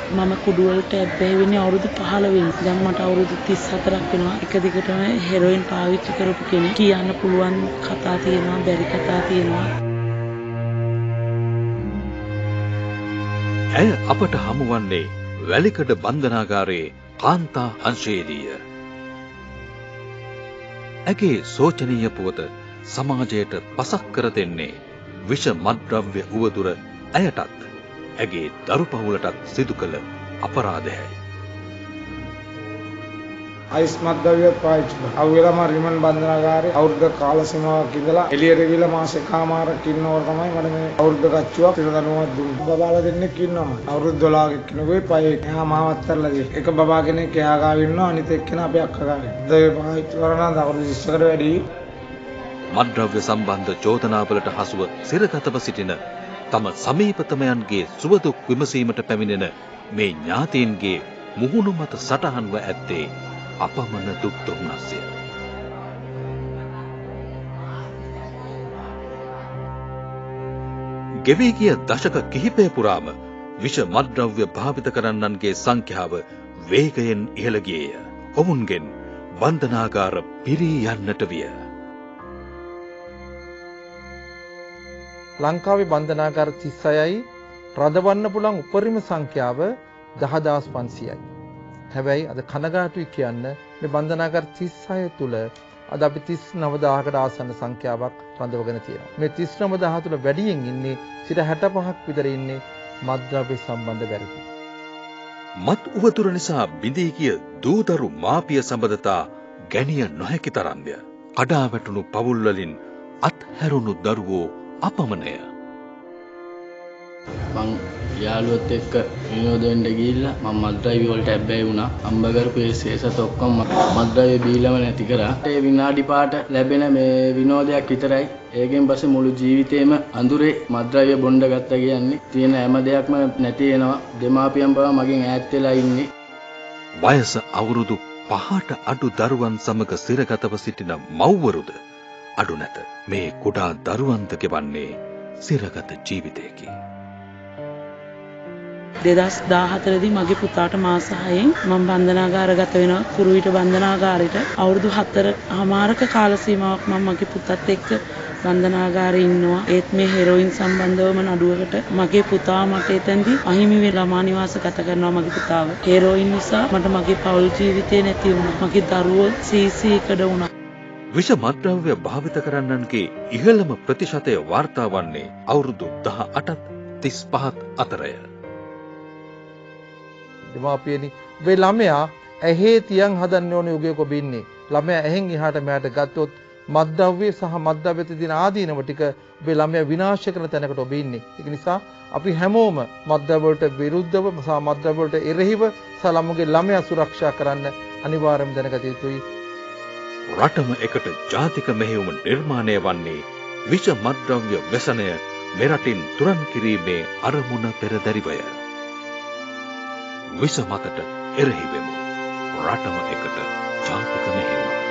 මම කුඩු වලට ඇබ්බැහි වෙන්නේ අවුරුදු 15 වෙනි. දැන් මට අවුරුදු 34ක් වෙනවා. එක දිගටම හෙරොයින් පාවිච්චි කරපු කෙනෙක්. කියන්න පුළුවන් කතා තියෙනවා, බැරි කතා තියෙනවා. ඇය අපට හමුවන්නේ වැලිකඩ බන්ධනාගාරයේ කාන්තා අංශයේදීය. ඇගේ සෝචනීය පුවත සමාජයට පසක් කර දෙන්නේ විෂ මත්ද්‍රව්‍ය උවදුර ඇයටත් ඇගේ දරු පවුලටත් සිදු කළ අපරාධයයි. අයිස් මත්ද්‍රව්‍ය පාවිච්චි කරා. අවුලම රිමන් බන්ධනාගාරේ අවුරුද්ද කාල සීමාවක් ඉඳලා එළියට ගිහලා මාස එකමාරක් ඉන්නකොට තමයි මට මේ අවුරුද්ද කච්චුවක් තිරදනුවක් දුන්නේ. බබාලා දෙන්නෙක් ඉන්නවා. අවුරුදු 12ක කෙනෙකුයි පහේ එහා මාවත් තරලා දෙයි. එක බබා කෙනෙක් එහා ගාව ඉන්නවා, අනිත් එක්කෙනා අපේ අක්කා ගාව. ඒ පාවිච්චි කරන අවුරුදු 20කට වැඩි. මත්ද්‍රව්‍ය සම්බන්ධ චෝදනාවලට හසුව සිරගතව සිටින තම සමීපතමයන්ගේ සුවදුක් විමසීමට පැමිණෙන මේ ඥාතීන්ගේ මුහුණු මත සටහන්ව ඇත්තේ අපමණ දුක් දුම්නස්ය. ගෙවී ගිය දශක කිහිපය පුරාම විෂ මත්ද්‍රව්‍ය භාවිත කරන්නන්ගේ සංඛ්‍යාව වේගයෙන් ඉහළ ගියේය. ඔවුන්ගෙන් බන්ධනාගාර පිරී යන්නට විය. ලංකාවේ බන්ධනාගාර 36යි රඳවන්න පුළුවන් උපරිම සංඛ්‍යාව 10500යි. හැබැයි අද කනගාටුයි කියන්න මේ බන්ධනාගාර 36 තුල අද අපි 39000කට ආසන්න සංඛ්‍යාවක් රඳවගෙන තියෙනවා. මේ 39000 තුල වැඩියෙන් ඉන්නේ 65ක් විතර ඉන්නේ මත්ද්‍රව්‍ය සම්බන්ධ වැරදි. මත් උවතුර නිසා බිඳී ගිය දූදරු මාපිය සම්බන්ධතා ගැනිය නොහැකි තරම්ය. කඩා වැටුණු පවුල් වලින් අත්හැරුණු දරුවෝ අපමණය. මං යාළුවොත් එක්ක විනෝද වෙන්න ගිහිල්ලා මම මත්ද්‍රව්‍ය වලට ඇබ්බැහි වුණා. අම්බ කරපු ඒ සේසත ඔක්කොම මත්ද්‍රව්‍ය බීලම නැති කරා. ඒ විනාඩි පාට ලැබෙන මේ විනෝදයක් විතරයි. ඒකෙන් පස්සේ මුළු ජීවිතේම අඳුරේ මත්ද්‍රව්‍ය බොණ්ඩ ගත්තා කියන්නේ තියෙන හැම දෙයක්ම නැති වෙනවා. දෙමාපියන් පවා මගෙන් ඈත් වෙලා ඉන්නේ. වයස අවුරුදු 5ට අඩු දරුවන් සමග සිරගතව සිටින මව්වරුද අඩු නැත. මේ කුඩා දරුවන්ද ගෙවන්නේ සිරගත ජීවිතයකි. 2014 දී මගේ පුතාට මාස 6න් මම බන්ධනාගාරගත වෙනවා. කුරුවිට බන්ධනාගාරෙට අවුරුදු 4මාරක කාල සීමාවක් මම මගේ පුතත් එක්ක බන්ධනාගාරේ ඉන්නවා. ඒත් මේ හෙරොයින් සම්බන්ධවම නඩුවකට මගේ පුතා මට එතෙන්දී අහිමි වෙලා මානිවාස ගත කරනවා. මගේ පුතාව හෙරොයින් නිසා මට මගේ පෞල් ජීවිතේ නැති වුණා. මගේ දරුවෝ සීසීකඩ වුණා. විෂ මත්ද්‍රව්‍ය භාවිත කරන්නන්ගේ ඉහළම ප්‍රතිශතය වාර්තා වන්නේ අවුරුදු 18ත් 35ත් අතරය. දෙමාපියනි ඔබේ ළමයා ඇහි තියන් හදන්න ඕනේ යුගයක ඔබ ඉන්නේ. ළමයා ඇහෙන් එහාට මෙහාට ගත්තොත් මත්ද්‍රව්‍ය සහ මත්ද්‍රව්‍යත දින ආදීනව ටික ඔබේ ළමයා විනාශ කරන තැනකට ඔබ ඉන්නේ. ඒක නිසා අපි හැමෝම මත්ද්‍රව්‍ය වලට විරුද්ධව සහ මත්ද්‍රව්‍ය වලට එරෙහිව සහ ළමයා සුරක්ෂා කරන්න අනිවාර්යයෙන්ම දැනගත යුතුයි. රටම එකට ජාතික මෙහෙයුම නිර්මාණය වන්නේ විෂ මත්ද්‍රව්‍ය ව්‍යසනය මෙරටින් තුරන් කිරීමේ අරමුණ පෙරදැරිවය. විෂ මතට එරෙහි වෙමු. රටම එකට ජාතික මෙහෙයුම.